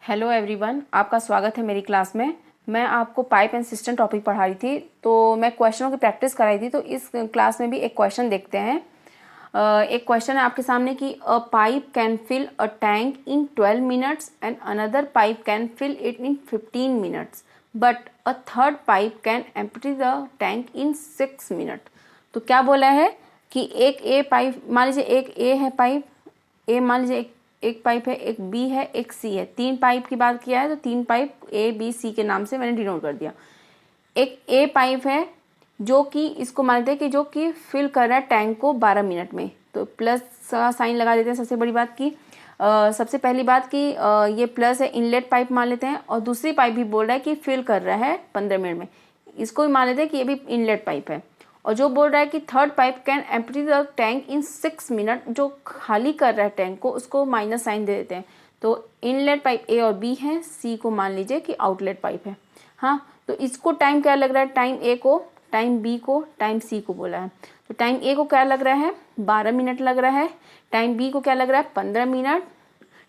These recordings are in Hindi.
हेलो एवरीवन, आपका स्वागत है मेरी क्लास में। मैं आपको पाइप एंड सिस्टम टॉपिक पढ़ा रही थी, तो मैं क्वेश्चनों की प्रैक्टिस कराई थी। तो इस क्लास में भी एक क्वेश्चन देखते हैं। एक क्वेश्चन है आपके सामने कि a pipe can fill a tank in 12 minutes and another pipe can fill it in 15 minutes but a third pipe can empty the tank in 6 minute. तो क्या बोला है कि एक ए पाइप, मान लीजिए एक ए है पाइप ए, मान लीजिए एक पाइप है, एक बी है, एक सी है। तीन पाइप की बात किया है तो तीन पाइप ए बी सी के नाम से मैंने डिनोट कर दिया। एक ए पाइप है जो कि इसको मानते हैं कि जो कि फिल कर रहा है टैंक को 12 मिनट में, तो प्लस का साइन लगा देते हैं। सबसे बड़ी बात की सबसे पहली बात कि ये प्लस है, इनलेट पाइप मान लेते हैं। और दूसरी पाइप भी बोल रहा है कि फिल कर रहा है 15 मिनट में, इसको भी मान लेते हैं कि ये भी इनलेट पाइप है। और जो बोल रहा है कि third pipe can empty the tank in 6 minute, जो खाली कर रहा है टैंक को, उसको माइनस साइन दे देते हैं। तो इनलेट पाइप ए और बी है, सी को मान लीजिए कि आउटलेट पाइप है। हाँ, तो इसको टाइम क्या लग रहा है, टाइम ए को, टाइम बी को, टाइम सी को बोला है। तो टाइम ए को क्या लग रहा है, 12 मिनट लग रहा है। टाइम बी को क्या लग रहा है, 15 मिनट।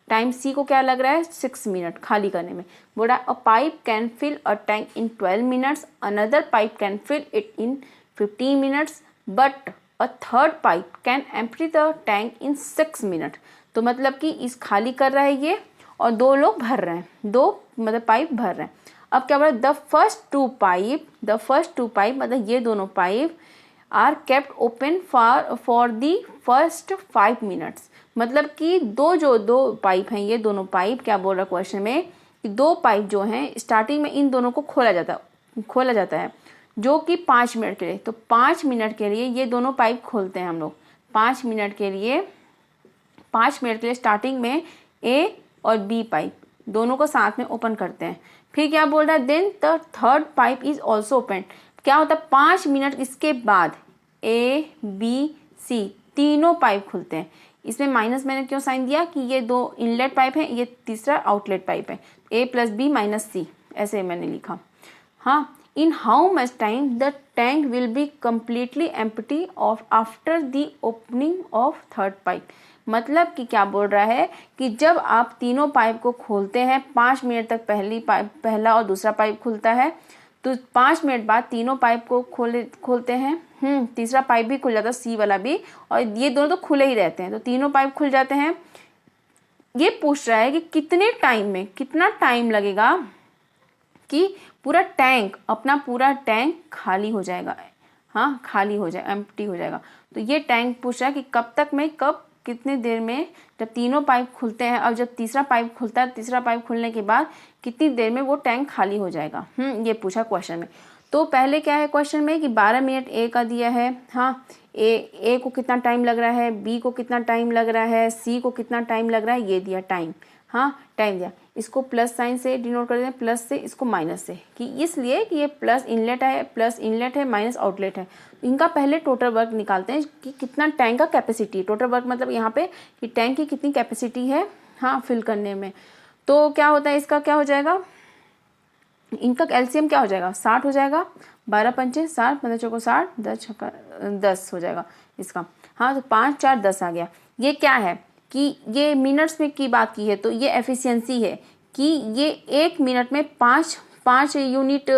टाइम सी को क्या लग रहा है, 6 मिनट खाली करने में। बोला a pipe can fill a tank in 12 minutes, another pipe can fill it in 15 minutes but a third pipe can empty the tank in 6 minute. तो मतलब कि इस खाली कर रहा है ये, और दो लोग भर रहे हैं, दो मतलब पाइप भर रहे हैं। अब क्या बोला, द फर्स्ट टू पाइप मतलब ये दोनों pipe are kept open for the first 5 minutes. मतलब कि दो पाइप हैं, ये दोनों पाइप, क्या बोल रहा है क्वेश्चन में कि दो पाइप जो हैं स्टार्टिंग में इन दोनों को खोला जाता है जो कि 5 मिनट के लिए। तो 5 मिनट के लिए ये दोनों पाइप खोलते हैं हम लोग। 5 मिनट के लिए स्टार्टिंग में ए और बी पाइप दोनों को साथ में ओपन करते हैं। फिर क्या बोल रहा है, then the third pipe is also open. क्या होता है, 5 मिनट इसके बाद ए बी सी तीनों पाइप खुलते हैं। इसमें माइनस मैंने क्यों साइन दिया कि ये दो इनलेट पाइप है, ये तीसरा आउटलेट पाइप है। ए प्लस बी माइनस सी ऐसे मैंने लिखा। हाँ, in how much time the tank will be completely empty of after the opening of third pipe। मतलब कि क्या बोल रहा है कि जब आप तीनों पाइप को खोलते हैं, 5 मिनट तक पहला और दूसरा पाइप खुलता है, तो 5 मिनट बाद तीनों पाइप को खोलते हैं। तीसरा पाइप भी खुल जाता है, सी वाला भी, और ये दोनों तो खुले ही रहते हैं, तो तीनों पाइप खुल जाते हैं। ये पूछ रहा है कि कितने टाइम में, कितना टाइम लगेगा कि पूरा टैंक खाली हो जाएगा। हाँ, खाली हो जाए, एम्प्टी हो जाएगा। तो ये टैंक पूछ रहा है कि कब कितने देर में, जब तीनों पाइप खुलते हैं और जब तीसरा पाइप खुलता है, तीसरा पाइप खुलने के बाद कितनी देर में वो टैंक खाली हो जाएगा। ये पूछा क्वेश्चन में। तो पहले क्या है क्वेश्चन में कि 12 मिनट ए का दिया है। हाँ, ए को कितना टाइम लग रहा है, बी को कितना टाइम लग रहा है, सी को कितना टाइम लग रहा है, ये दिया टाइम। हाँ, टाइम दिया। इसको प्लस साइन से डिनोट कर देते हैं, प्लस से, इसको माइनस से, कि इसलिए कि ये प्लस इनलेट है माइनस आउटलेट है। इनका पहले टोटल वर्क निकालते हैं कि कितना टैंक का कैपेसिटी। टोटल वर्क मतलब यहाँ पे कि टैंक की कितनी कैपेसिटी है, हाँ, फिल करने में। तो क्या होता है, इसका क्या हो जाएगा, इनका एलसीएम क्या हो जाएगा, 60 हो जाएगा। 12 पंचे 60, 15 चौको 60, 10 हो जाएगा इसका। हाँ, तो 5 4 10 आ गया। ये क्या है कि ये मिनट्स में की बात की है, तो ये एफिशिएंसी है कि ये 1 मिनट में 5 यूनिट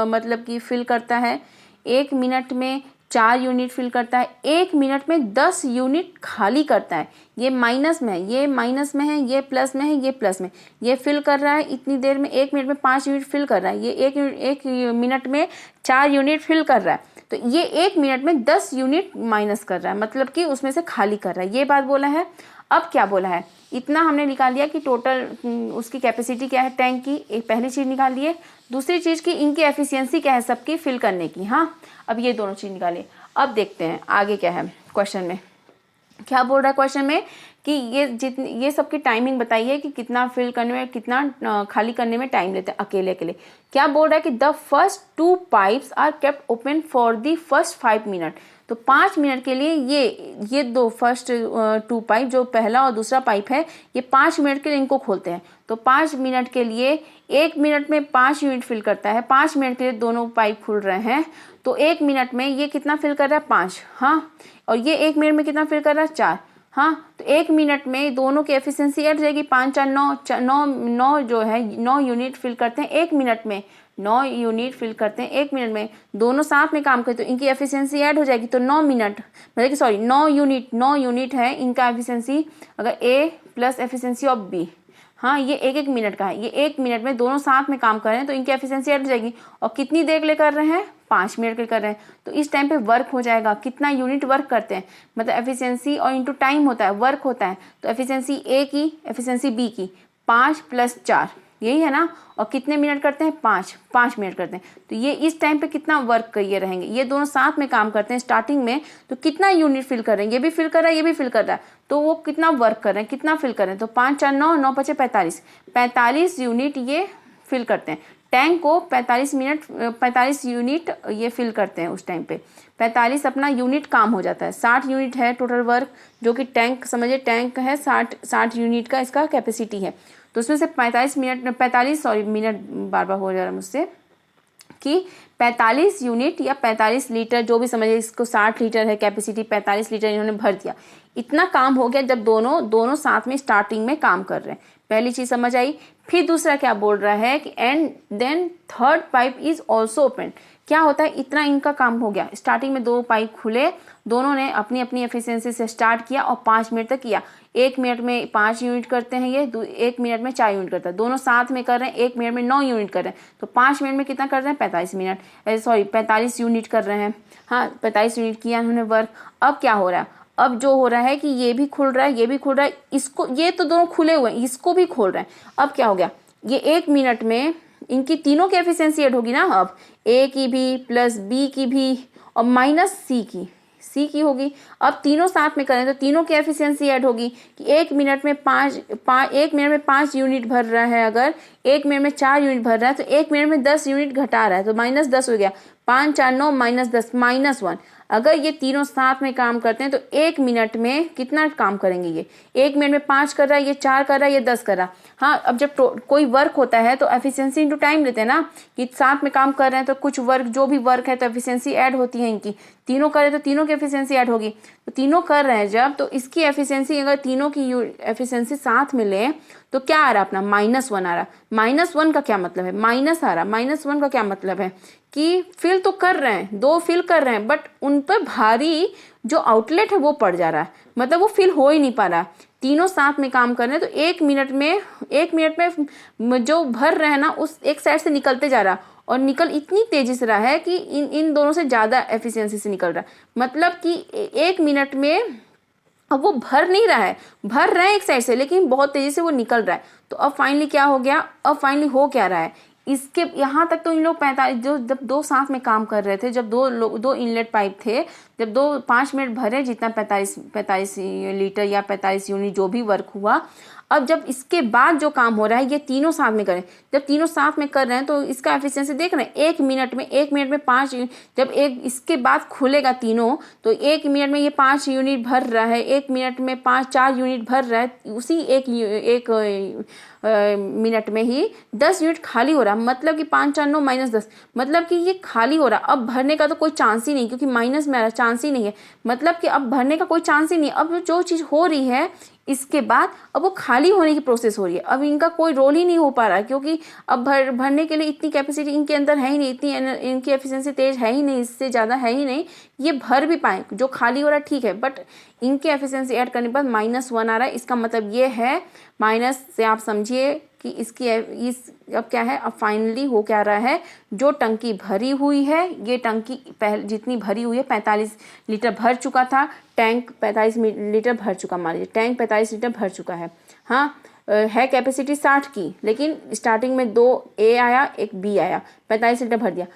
मतलब कि फिल करता है। 1 मिनट में 4 यूनिट फिल करता है। 1 मिनट में 10 यूनिट खाली करता है। ये माइनस में है, ये माइनस में है, ये प्लस में है, ये प्लस में। ये फिल कर रहा है इतनी देर में, 1 मिनट में 5 यूनिट फिल कर रहा है। ये एक मिनट में 4 यूनिट फिल कर रहा है, तो ये 1 मिनट में 10 यूनिट माइनस कर रहा है, मतलब कि उसमें से खाली कर रहा है। ये बात बोला है। अब क्या बोला है, इतना हमने निकाल लिया कि टोटल उसकी कैपेसिटी क्या है टैंक की, एक पहली चीज़ निकाल लिए। दूसरी चीज़ की इनकी एफिशिएंसी क्या है सबकी फिल करने की। हाँ, अब ये दोनों चीज़ निकालिए। अब देखते हैं आगे क्या है क्वेश्चन में। क्या बोल रहा है क्वेश्चन में कि ये सबकी टाइमिंग बताइए कि कितना फिल करने में, कितना खाली करने में टाइम लेते हैं अकेले। क्या बोल रहा है कि the first 2 pipes are kept open for the first 5 minute. तो 5 मिनट के लिए ये दो फर्स्ट 2 पाइप, जो पहला और दूसरा पाइप है, ये 5 मिनट के लिए इनको खोलते हैं। तो 5 मिनट के लिए 1 मिनट में 5 यूनिट फिल करता है। 5 मिनट के लिए दोनों पाइप खुल रहे हैं, तो 1 मिनट में ये कितना फिल कर रहा है, 5। हाँ, और ये 1 मिनट में कितना फिल कर रहा है, 4। हाँ, तो 1 मिनट में दोनों की एफिशिएंसी ऐड हो जाएगी। 5 4 9 9 जो है 9 यूनिट फिल करते हैं 1 मिनट में, 9 यूनिट फिल करते हैं 1 मिनट में, दोनों साथ में काम करते तो इनकी एफिशिएंसी ऐड हो जाएगी। तो 9 मिनट मतलब कि सॉरी 9 यूनिट है इनका एफिशिएंसी, अगर ए प्लस एफिशिएंसी ऑफ बी, हाँ ये 1 मिनट का है, ये 1 मिनट में दोनों साथ में काम कर रहे हैं तो इनकी एफिशिएंसी ऐड हो जाएगी। और कितनी देर के लिए कर रहे हैं, 5 मिनट के लिए कर रहे हैं, तो इस टाइम पे वर्क हो जाएगा। कितना यूनिट वर्क करते हैं, मतलब एफिशिएंसी और इनटू टाइम होता है, वर्क होता है, तो एफिशिएंसी ए की एफिशिएंसी बी की 5 + 4 यही है ना। और कितने मिनट करते हैं, 5 मिनट करते हैं, तो ये इस टाइम पे कितना वर्क किए रहेंगे। ये दोनों साथ में काम करते हैं स्टार्टिंग में, तो कितना यूनिट फिल कर रहे हैं, ये भी फिल कर रहा है ये भी फिल कर रहा है, तो वो कितना वर्क कर रहे हैं, कितना फिल कर रहे हैं। तो 5 4 9 9 5 45 यूनिट ये फिल करते हैं। टैंक को 45 यूनिट ये फिल करते हैं उस टाइम पे, 45 यूनिट काम हो जाता है। 60 यूनिट है टोटल वर्क, जो कि टैंक समझिए टैंक है 60 यूनिट का इसका कैपेसिटी है। तो उसमें से 45 मिनट बार बार हो जा रहा है मुझसे कि 45 यूनिट या 45 लीटर जो भी समझिए, इसको 60 लीटर है कैपेसिटी, 45 लीटर इन्होंने भर दिया। इतना काम हो गया जब दोनों साथ में स्टार्टिंग में काम कर रहे हैं। पहली चीज समझ आई। फिर दूसरा क्या बोल रहा है कि and then third pipe is also open. क्या होता है, इतना इनका काम हो गया, स्टार्टिंग में 2 पाइप खुले, दोनों ने अपनी अपनी एफिशिएंसी से स्टार्ट किया और 5 मिनट तक किया। 1 मिनट में 5 यूनिट करते हैं ये, 1 मिनट में 4 यूनिट करता है, दोनों साथ में कर रहे हैं। 1 मिनट में 9 यूनिट कर रहे हैं, तो 5 मिनट में कितना कर रहे हैं, 45 यूनिट कर रहे हैं। हाँ 45 यूनिट किया उन्होंने वर्क। अब क्या हो रहा है, अब जो हो रहा है कि ये भी खुल रहा है ये भी खुल रहा है, इसको ये तो दोनों खुले हुए हैं, इसको भी खोल रहे हैं। अब क्या हो गया, ये 1 मिनट में इनकी तीनों की एफिशिएंसी ऐड होगी ना। अब ए की भी प्लस बी की भी और माइनस सी की होगी। अब तीनों साथ में करें तो तीनों की एफिशिएंसी ऐड होगी कि 1 मिनट में 5 यूनिट भर रहा है, अगर 1 मिनट में 4 यूनिट भर रहा है तो 1 मिनट में 10 यूनिट घटा रहा है, तो -10 हो गया। 5 4 9 -10 -1। अगर ये तीनों साथ में काम करते हैं तो 1 मिनट में कितना काम करेंगे, ये 1 मिनट में 5 कर रहा है, ये 4 कर रहा है, ये 10 कर रहा है। हाँ अब जब कोई वर्क होता है तो एफिशिएंसी इंटू टाइम लेते हैं ना, कि साथ में काम कर रहे हैं तो कुछ वर्क जो भी वर्क है तो एफिशिएंसी ऐड होती है इनकी। तीनों करे तो तीनों की एफिशिएंसी ऐड होगी, तो तीनों कर रहे हैं जब, तो इसकी एफिशिएंसी अगर तीनों की एफिशिएंसी साथ में ले तो क्या आ रहा है अपना, -1 आ रहा। -1 का क्या मतलब है, माइनस आ रहा। -1 का क्या मतलब है कि फिल तो कर रहे हैं, 2 फिल कर रहे हैं, बट उन पर भारी जो आउटलेट है वो पड़ जा रहा है, मतलब वो फिल हो ही नहीं पा रहा। तीनों साथ में काम कर रहे हैं तो 1 मिनट में जो भर रहे हैं ना उस एक साइड से निकलते जा रहा, और निकल इतनी तेजी से रहा है कि इन दोनों से ज्यादा एफिशिएंसी से निकल रहा है। मतलब कि 1 मिनट में अब वो भर नहीं रहा है, भर रहे हैं एक साइड से लेकिन बहुत तेजी से वो निकल रहा है। तो अब फाइनली क्या हो गया, अब फाइनली हो क्या रहा है, इसके यहाँ तक तो इन लोग 45 जो जब 2 साथ में काम कर रहे थे, जब 2 इनलेट पाइप थे, जब 5 मिनट भरे जितना 45 लीटर या 45 यूनिट जो भी वर्क हुआ। अब जब इसके बाद जो काम हो रहा है ये तीनों साथ में करें, जब तीनों साथ में कर रहे हैं तो इसका एफिशिएंसी देख रहे हैं। 1 मिनट में 5 जब एक इसके बाद खुलेगा तीनों, तो 1 मिनट में ये 5 यूनिट भर रहा है, 1 मिनट में 4 यूनिट भर रहा है, उसी एक मिनट में ही 10 यूनिट खाली हो रहा। मतलब कि 5 4 9 -10, मतलब कि ये खाली हो रहा। अब भरने का तो कोई चांस ही नहीं, क्योंकि माइनस में आ रहा, चांस ही नहीं है। मतलब कि अब भरने का कोई चांस ही नहीं। अब जो चीज़ हो रही है इसके बाद अब वो खाली होने की प्रोसेस हो रही है, अब इनका कोई रोल ही नहीं हो पा रहा है, क्योंकि अब भरने के लिए इतनी कैपेसिटी इनके अंदर है ही नहीं, इतनी इनकी एफिशिएंसी तेज है ही नहीं, इससे ज़्यादा है ही नहीं ये भर भी पाए। जो खाली हो रहा है ठीक है, बट इनके एफिशिएंसी ऐड करने पर -1 आ रहा है। इसका मतलब ये है, माइनस से आप समझिए कि इस अब क्या है, अब फाइनली हो क्या रहा है, जो टंकी भरी हुई है, ये टंकी पहले जितनी भरी हुई है 45 लीटर भर चुका था, टैंक 45 लीटर भर चुका, मान लीजिए टैंक 45 लीटर भर चुका है। हाँ है कैपेसिटी 60 की, लेकिन स्टार्टिंग में 2 ए आया 1 बी आया, 45 लीटर भर दिया।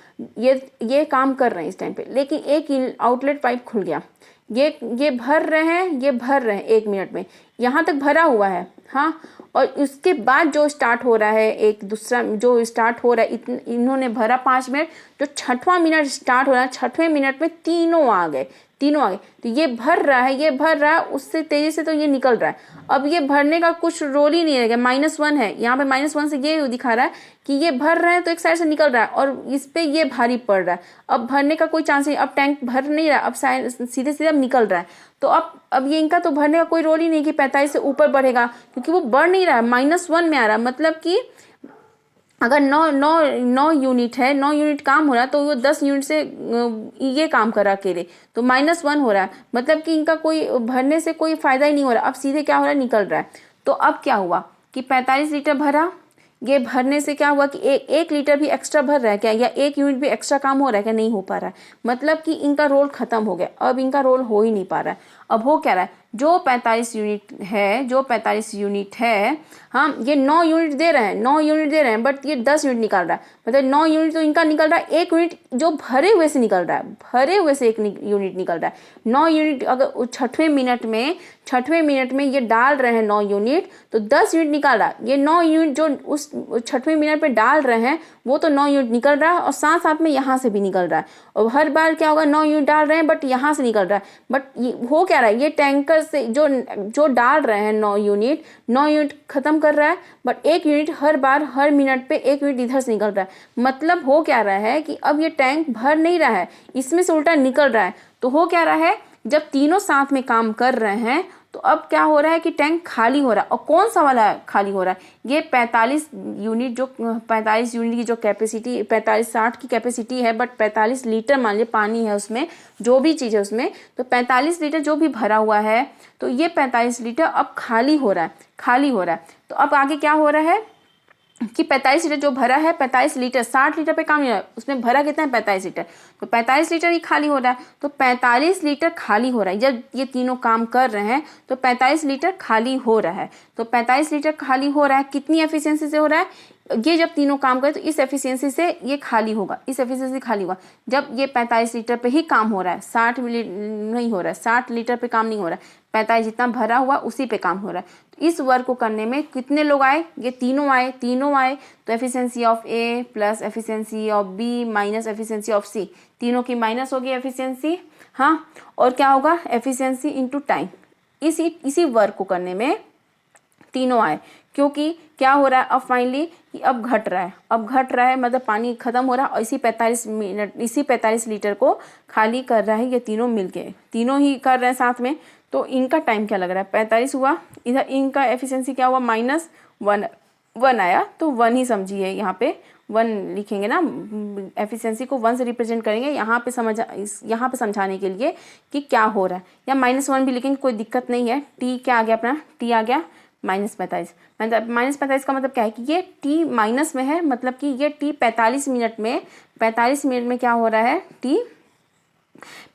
ये काम कर रहे हैं इस टाइम पे, लेकिन एक आउटलेट पाइप खुल गया, ये भर रहे हैं 1 मिनट में, यहाँ तक भरा हुआ है। हाँ और उसके बाद जो स्टार्ट हो रहा है, एक दूसरा जो स्टार्ट हो रहा है, इन्होंने भरा 5 मिनट, जो 6वां मिनट स्टार्ट हो रहा है, 6वें मिनट में तीनों आ गए, तीनों आ गए। तो ये भर रहा है, ये भर रहा है, उससे तेजी से तो ये निकल रहा है। अब ये भरने का कुछ रोल ही नहीं रहेगा, -1 है यहाँ पे, -1 से ये दिखा रहा है कि ये भर रहा है तो एक साइड से निकल रहा है और इस पे ये भारी पड़ रहा है। अब भरने का कोई चांस नहीं, अब टैंक भर नहीं रहा, अब सीधे सीधे अब निकल रहा है। तो अब ये इनका तो भरने का कोई रोल ही नहीं कि 45 से ऊपर बढ़ेगा, क्योंकि वो बढ़ नहीं रहा है, -1 में आ रहा है। मतलब कि अगर 9 यूनिट है, 9 यूनिट काम हो रहा है, तो वो 10 यूनिट से ये काम कर रहा है अकेले, तो -1 हो रहा है। मतलब कि इनका कोई भरने से कोई फायदा ही नहीं हो रहा, अब सीधे क्या हो रहा है, निकल रहा है। तो अब क्या हुआ कि 45 लीटर भरा, ये भरने से क्या हुआ कि एक लीटर भी एक्स्ट्रा भर रहा है क्या, या 1 यूनिट भी एक्स्ट्रा काम हो रहा है क्या, नहीं हो पा रहा है। मतलब कि इनका रोल खत्म हो गया, अब इनका रोल हो ही नहीं पा रहा है। अब हो क्या रहा है, जो 45 यूनिट है, हाँ ये 9 यूनिट दे रहे हैं, 9 यूनिट दे रहे हैं, बट ये 10 यूनिट निकाल रहा है। मतलब 9 यूनिट तो इनका निकल रहा है, 1 यूनिट जो भरे हुए से निकल रहा है, भरे हुए से 1 यूनिट निकल रहा है। 9 यूनिट अगर छठवें मिनट में ये डाल रहे हैं 9 यूनिट, तो 10 यूनिट निकाल रहा है। ये 9 यूनिट जो उस छठवें मिनट पे डाल रहे हैं, वो तो 9 यूनिट निकल रहा है, और साथ साथ में यहाँ से भी निकल रहा है। और हर बार क्या होगा, 9 यूनिट डाल रहे हैं बट यहाँ से निकल रहा है। बट हो क्या रहा है, ये टैंकर से जो डाल रहे हैं 9 यूनिट खत्म कर रहा है, बट 1 यूनिट हर मिनट पे 1 यूनिट इधर से निकल रहा है। मतलब हो क्या रहा है कि अब ये टैंक भर नहीं रहा है, इसमें से उल्टा निकल रहा है। तो हो क्या रहा है, जब तीनों साथ में काम कर रहे हैं, तो अब क्या हो रहा है कि टैंक खाली हो रहा है। और कौन सा वाला खाली हो रहा है, ये 45 यूनिट की जो कैपेसिटी 45-60 की कैपेसिटी है, बट 45 लीटर मान लीजिए पानी है उसमें, जो भी चीज़ है उसमें, तो 45 लीटर जो भी भरा हुआ है, तो ये 45 लीटर अब खाली हो रहा है। तो अब आगे क्या हो रहा है कि 45 लीटर जो भरा है, 45 लीटर 60 लीटर पे काम नहीं हो रहा है, उसमें भरा कितना है, 45 लीटर, तो 45 लीटर ही खाली हो रहा है। तो 45 लीटर खाली हो रहा है, जब ये तीनों काम कर रहे हैं तो 45 लीटर खाली हो रहा है। तो 45 लीटर खाली हो रहा है, कितनी एफिशिएंसी से हो रहा है, ये जब तीनों काम करें तो इस एफिशिएंसी से ये खाली होगा, जब ये 45 लीटर पे ही काम हो रहा है, 60 नहीं हो रहा है, 60 लीटर पे काम नहीं हो रहा है, 45 जितना भरा हुआ उसी पे काम हो रहा है। तो इस वर्क को करने में कितने लोग आए, ये तीनों आए। तो efficiency of A plus efficiency of B minus efficiency of C, तीनों की माइनस होगी एफिशिएंसी, हाँ। और क्या होगा, एफिशिएंसी इनटू टाइम। इसी वर्क को करने में तीनों आए, क्योंकि क्या हो रहा है अब फाइनली कि अब घट रहा है, मतलब पानी खत्म हो रहा है, और इसी 45 लीटर को खाली कर रहा है ये तीनों मिलके, तीनों ही कर रहे हैं साथ में। तो इनका टाइम क्या लग रहा है, 45 हुआ, इधर इनका एफिशिएंसी क्या हुआ, -1 आया, तो 1 ही समझिए, यहाँ पे 1 लिखेंगे ना, एफिशिएंसी को 1 से रिप्रेजेंट करेंगे यहाँ पे समझाने के लिए कि क्या हो रहा है, या -1 भी लिखेंगे, कोई दिक्कत नहीं है। टी क्या आ गया अपना, टी आ गया -45। -45 का मतलब क्या है कि ये टी माइनस में है, मतलब कि ये टी 45 मिनट में क्या हो रहा है, टी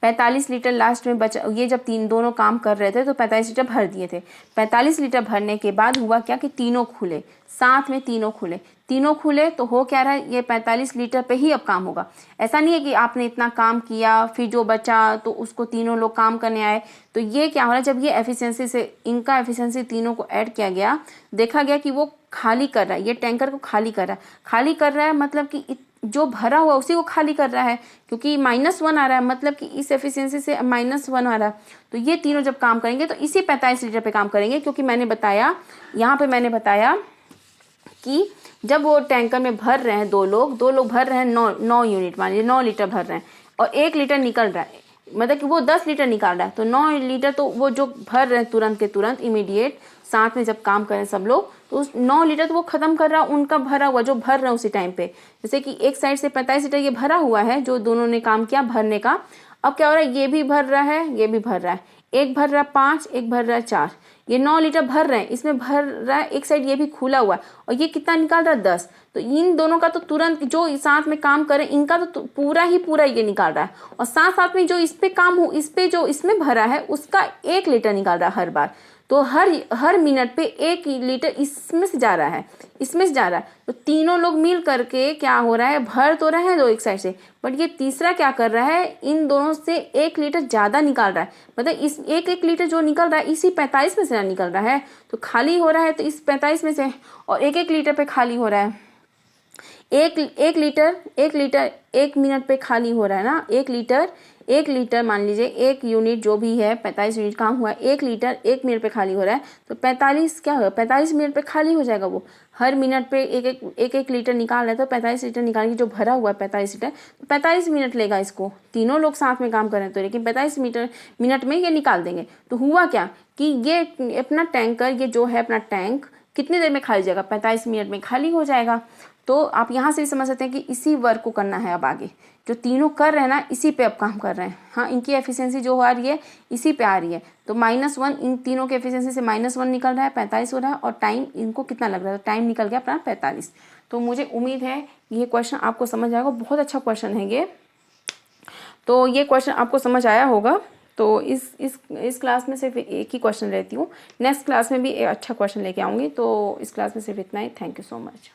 45 लीटर लास्ट में बचा। ये जब दोनों काम कर रहे थे तो 45 लीटर भर दिए थे। 45 लीटर भरने के बाद हुआ क्या कि तीनों खुले, साथ में तीनों खुले। तो हो क्या रहा है, ये 45 लीटर पे ही अब काम होगा। ऐसा नहीं है कि आपने इतना काम किया फिर जो बचा तो उसको तीनों लोग काम करने आए। तो ये क्या हो रहा है, जब ये एफिशिएंसी से इनका एफिशिएंसी तीनों को ऐड किया गया, देखा गया कि वो खाली कर रहा है, ये टैंकर को खाली कर रहा है, मतलब कि जो भरा हुआ उसी को खाली कर रहा है, क्योंकि -1 आ रहा है, मतलब कि इस एफिशिएंसी से -1 आ रहा है। तो ये तीनों जब काम करेंगे तो इसी 45 लीटर पे काम करेंगे, क्योंकि मैंने बताया कि जब वो टैंकर में भर रहे हैं, दो लोग भर रहे हैं 9 यूनिट, मान लीजिए 9 लीटर भर रहे हैं और 1 लीटर निकल रहा है, मतलब कि वो 10 लीटर निकाल रहा है। तो 9 लीटर तो वो जो भर रहे हैं तुरंत के तुरंत इमीडिएट, साथ में जब काम करें सब लोग, तो उस 9 लीटर तो वो खत्म कर रहा है, उनका भरा हुआ जो भर रहा है उसी टाइम पे। जैसे कि एक साइड से 45 लीटर ये भरा हुआ है, जो दोनों ने काम किया भरने का। अब क्या हो रहा है, ये भी भर रहा है, ये भी भर रहा है, एक भर रहा है 5, एक भर रहा है 4, ये 9 लीटर भर रहे हैं, इसमें भर रहा है, एक साइड ये भी खुला हुआ है, और ये कितना निकाल रहा है 10। तो इन दोनों का तो तुरंत जो साथ में काम करें इनका तो पूरा ये निकाल रहा है, और साथ में जो इस पे काम हो, इस पे जो इसमें भरा है उसका 1 लीटर निकाल रहा है हर बार। तो हर मिनट पे 1 लीटर इसमें से जा रहा है। तो तीनों लोग मिल करके क्या हो रहा है, भर तो रहे हैं दो एक साइड से, बट ये तीसरा क्या कर रहा है, इन दोनों से 1 लीटर ज्यादा निकाल रहा है। मतलब इस 1 लीटर जो निकल रहा है इसी 45 में से निकल रहा है, तो खाली हो रहा है तो इस 45 में से, और 1 लीटर पे खाली हो रहा है। एक लीटर 1 मिनट पे खाली हो रहा है ना, 1 लीटर 1 लीटर मान लीजिए 1 यूनिट जो भी है 45 यूनिट काम हुआ है, 1 लीटर 1 मिनट पे खाली हो रहा है, तो 45 क्या होगा, 45 मिनट पे खाली हो जाएगा। वो हर मिनट पे एक लीटर निकाल रहा है, तो 45 लीटर निकाल के जो भरा हुआ है 45 लीटर, तो 45 मिनट लेगा इसको। तीनों लोग साथ में काम कर रहे हैं तो, लेकिन 45 मिनट में ये निकाल देंगे। तो हुआ क्या कि ये अपना टैंकर, ये जो है अपना टैंक कितनी देर में खाली हो जाएगा, 45 मिनट में खाली हो जाएगा। तो आप यहाँ से भी समझ सकते हैं कि इसी वर्क को करना है अब आगे, जो तीनों कर रहे हैं ना, इसी पे अब काम कर रहे हैं। हाँ, इनकी एफिशिएंसी जो आ रही है इसी पे आ रही है। तो -1, इन तीनों के एफिशिएंसी से -1 निकल रहा है, 45 हो रहा है, और टाइम इनको कितना लग रहा है, तो टाइम निकल गया अपना 45। तो मुझे उम्मीद है ये क्वेश्चन आपको समझ आएगा, बहुत अच्छा क्वेश्चन है ये। तो ये क्वेश्चन आपको समझ आया होगा। तो इस क्लास में सिर्फ एक ही क्वेश्चन लेती हूँ, नेक्स्ट क्लास में भी एक अच्छा क्वेश्चन लेके आऊँगी। तो इस क्लास में सिर्फ इतना ही। Thank you so much.